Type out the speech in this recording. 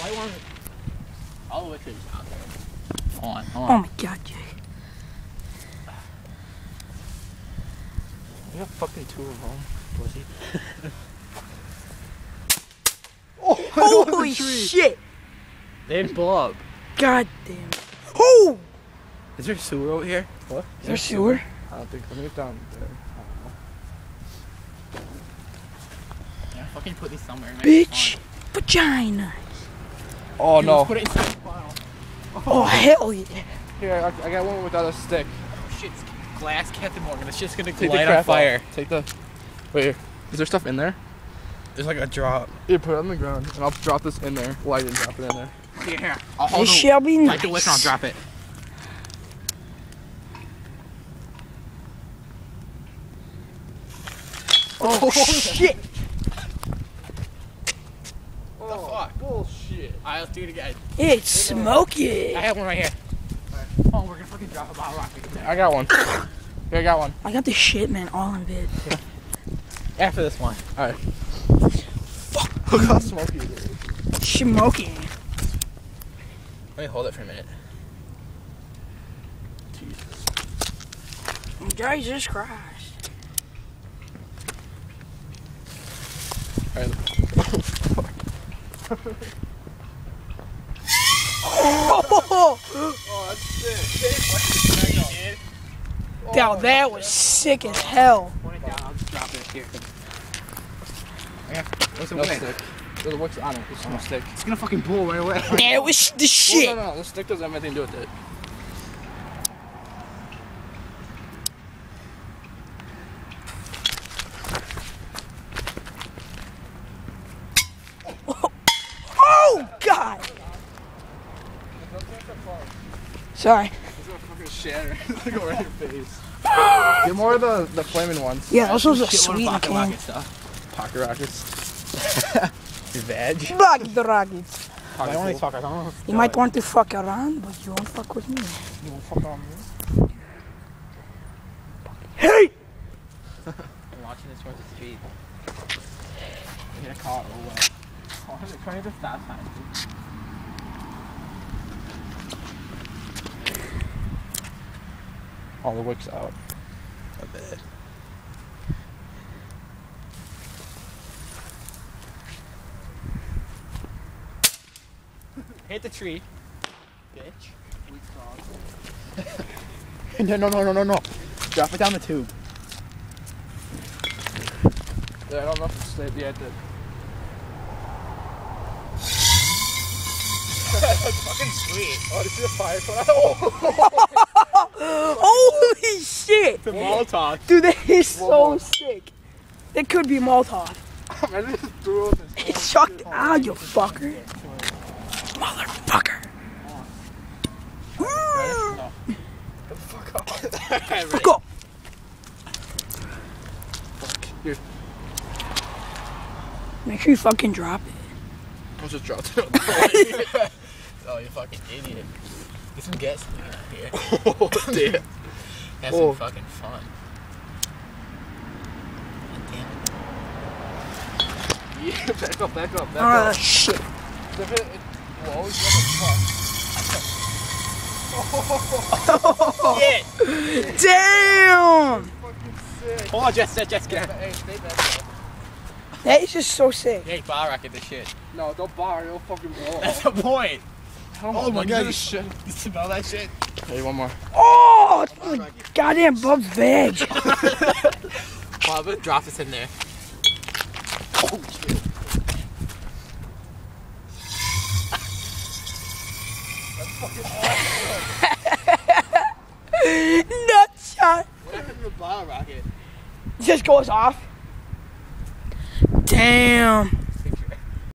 I want all the way to the top there. Hold on. Oh my god, Jay. You got fucking 2 of them, pussy. Holy shit! They didn't blow up. God damn. Oh! Is there sewer over here? What? Is there sewer? I don't think so. Maybe it's down there. Yeah, fucking put these somewhere. Bitch! Vagina! Oh Dude, no. let's put it inside the bottle. Oh hell yeah! Here, I got one without a stick. Oh shit, it's glass Captain Morgan. It's just gonna Take the light crap on fire. off. Take the. Wait, here. Is there stuff in there? There's like a drop. Yeah, put it on the ground, and I'll drop this in there. Well, I didn't drop it in there. Here. I'll hold This shall be Light the nice. wick and I'll drop it. Oh shit! What the fuck? Bullshit. Alright, let's do it again. It's smoky! I have one right here. Oh, we're gonna fucking drop a bottle rocket. I got one. Here, I got one. I got the shit, man, all in bed. After this one. Alright. Fuck. Look how smoky it is. Smoky. Let me hold it for a minute. Jesus. Jesus Christ. Alright. Oh, Oh, that's sick. now that was sick as hell. Point it down, I'll just drop it here. Okay. What's the No wick? stick. There's a wick on it. There's no stick. It's gonna fucking blow right away. That was the shit. No, the stick doesn't have anything to do with it. Oh God. Sorry. It's gonna fucking shatter. It's gonna go right in your face. Get more of the flaming ones. Yeah, those was a Shit, what sweet pocket can. rocket stuff. Pocket rockets. Your veg. Rocket the rockets. I want these fuckers. I don't know. You might want to fuck around, but you won't fuck with me. You won't fuck on me. Hey! I'm watching this towards the street. I'm gonna call it over. Oh, they're trying to stop sign. All the wicks out. A bit. Hit the tree, bitch. No. Drop it down the tube. Yeah, I don't know if it's stayed yet. That's fucking sweet. Oh, did you see the fire? Holy shit! The Molotov. Dude, that is so sick. That could be Molotov. I just threw it with this. It's chucked out, you fucker. Motherfucker. No. Fuck off. Fuck off. Here, Make sure you fucking drop it. I just dropped it. Oh, you fucking idiot. Get some gas out here. Oh, damn. Have Oh. some fucking fun. Yeah, back up. Ah, shit. Whoa, you Shit! Damn! fucking sick. Hold on, Jess, get out. Hey, stay back. That is just so sick. Hey, bar rocket this shit. No, don't bar, it'll fucking blow That's up. the point. Oh my God, this shit. You smell that shit? Hey, one more. Oh, it's like goddamn Bub's veg. Bob, drop this in there. Oh, shit. Nut shot. What happened to the bar rocket? Just goes off. Damn.